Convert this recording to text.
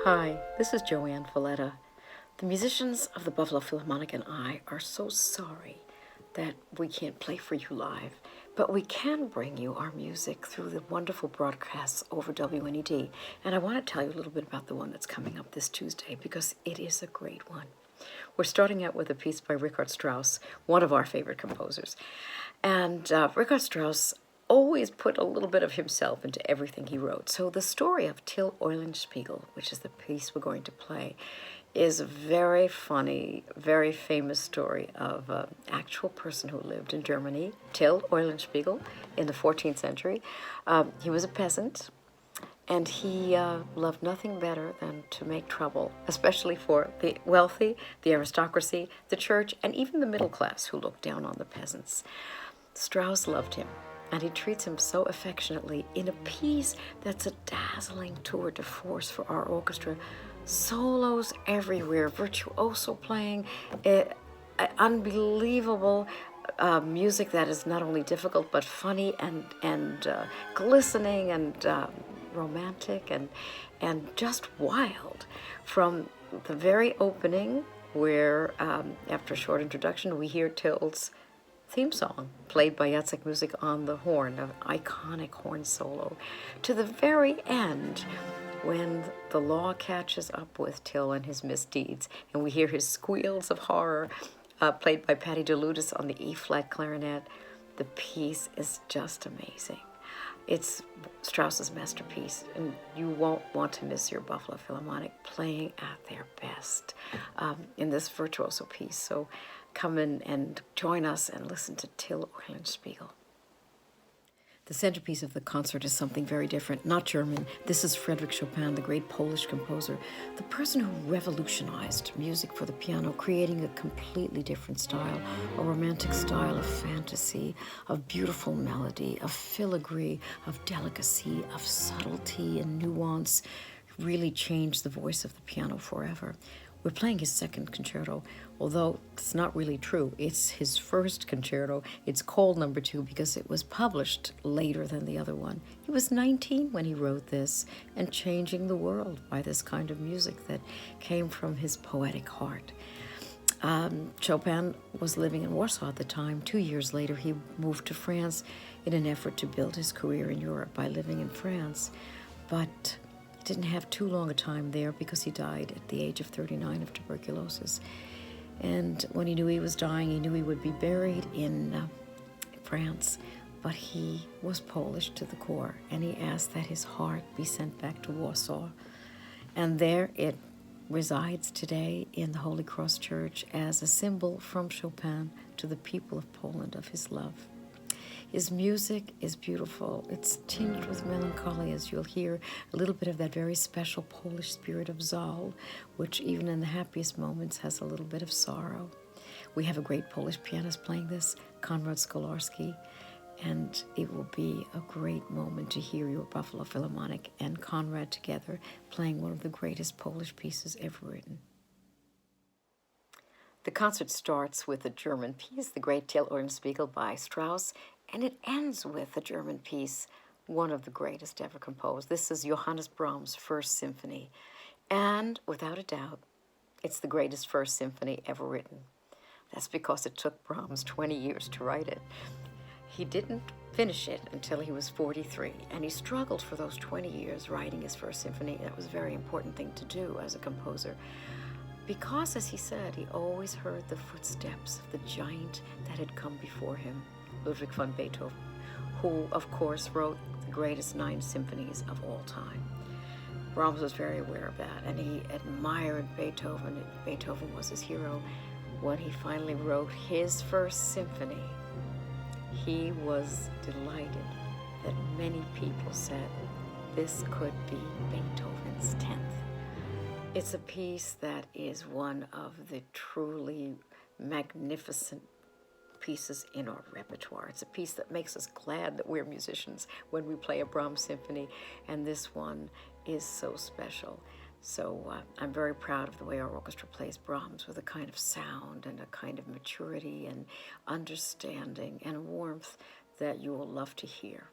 Hi, this is Joanne Falletta. The musicians of the Buffalo Philharmonic and I are so sorry that we can't play for you live, but we can bring you our music through the wonderful broadcasts over WNED. And I want to tell you a little bit about the one that's coming up this Tuesday because it is a great one. We're starting out with a piece by Richard Strauss, one of our favorite composers. And Richard Strauss always put a little bit of himself into everything he wrote. So the story of Till Eulenspiegel, which is the piece we're going to play, is a very funny, very famous story of an actual person who lived in Germany, Till Eulenspiegel, in the 14th century. He was a peasant, and he loved nothing better than to make trouble, especially for the wealthy, the aristocracy, the church, and even the middle class who looked down on the peasants. Strauss loved him, and he treats him so affectionately in a piece that's a dazzling tour de force for our orchestra. Solos everywhere, virtuoso playing, unbelievable music that is not only difficult but funny and glistening and romantic and just wild. From the very opening, where after a short introduction we hear Till's theme song played by Jacek Music on the horn, an iconic horn solo, to the very end when the law catches up with Till and his misdeeds, and we hear his squeals of horror played by Patty DeLutis on the E-flat clarinet. The piece is just amazing. It's Strauss's masterpiece, and you won't want to miss your Buffalo Philharmonic playing at their best in this virtuoso piece. So come in and join us and listen to Till Eulenspiegel. The centerpiece of the concert is something very different, not German. This is Frédéric Chopin, the great Polish composer, the person who revolutionized music for the piano, creating a completely different style, a romantic style of fantasy, of beautiful melody, of filigree, of delicacy, of subtlety and nuance. Really changed the voice of the piano forever. We're playing his second concerto, although it's not really true. It's his first concerto. It's called number 2 because it was published later than the other one. He was 19 when he wrote this, and changing the world by this kind of music that came from his poetic heart. Chopin was living in Warsaw at the time. 2 years later, he moved to France in an effort to build his career in Europe by living in France. But didn't have too long a time there because he died at the age of 39 of tuberculosis. And when he knew he was dying, he knew he would be buried in France, but he was Polish to the core, and he asked that his heart be sent back to Warsaw. And there it resides today in the Holy Cross Church as a symbol from Chopin to the people of Poland of his love. His music is beautiful. It's tinged with melancholy, as you'll hear a little bit of that very special Polish spirit of Zal, which even in the happiest moments has a little bit of sorrow. We have a great Polish pianist playing this, Konrad Skolarski, and it will be a great moment to hear your Buffalo Philharmonic and Konrad together playing one of the greatest Polish pieces ever written. The concert starts with a German piece, the great Till Eulenspiegel by Strauss, and it ends with a German piece, one of the greatest ever composed. This is Johannes Brahms' First Symphony, and without a doubt, it's the greatest First Symphony ever written. That's because it took Brahms 20 years to write it. He didn't finish it until he was 43, and he struggled for those 20 years writing his First Symphony. That was a very important thing to do as a composer, because, as he said, he always heard the footsteps of the giant that had come before him, Ludwig van Beethoven, who, of course, wrote the greatest 9 symphonies of all time. Brahms was very aware of that, and he admired Beethoven. Beethoven was his hero. When he finally wrote his First Symphony, he was delighted that many people said this could be Beethoven's 10th. It's a piece that is one of the truly magnificent pieces in our repertoire. It's a piece that makes us glad that we're musicians when we play a Brahms symphony, and this one is so special. So I'm very proud of the way our orchestra plays Brahms, with a kind of sound and a kind of maturity and understanding and warmth that you will love to hear.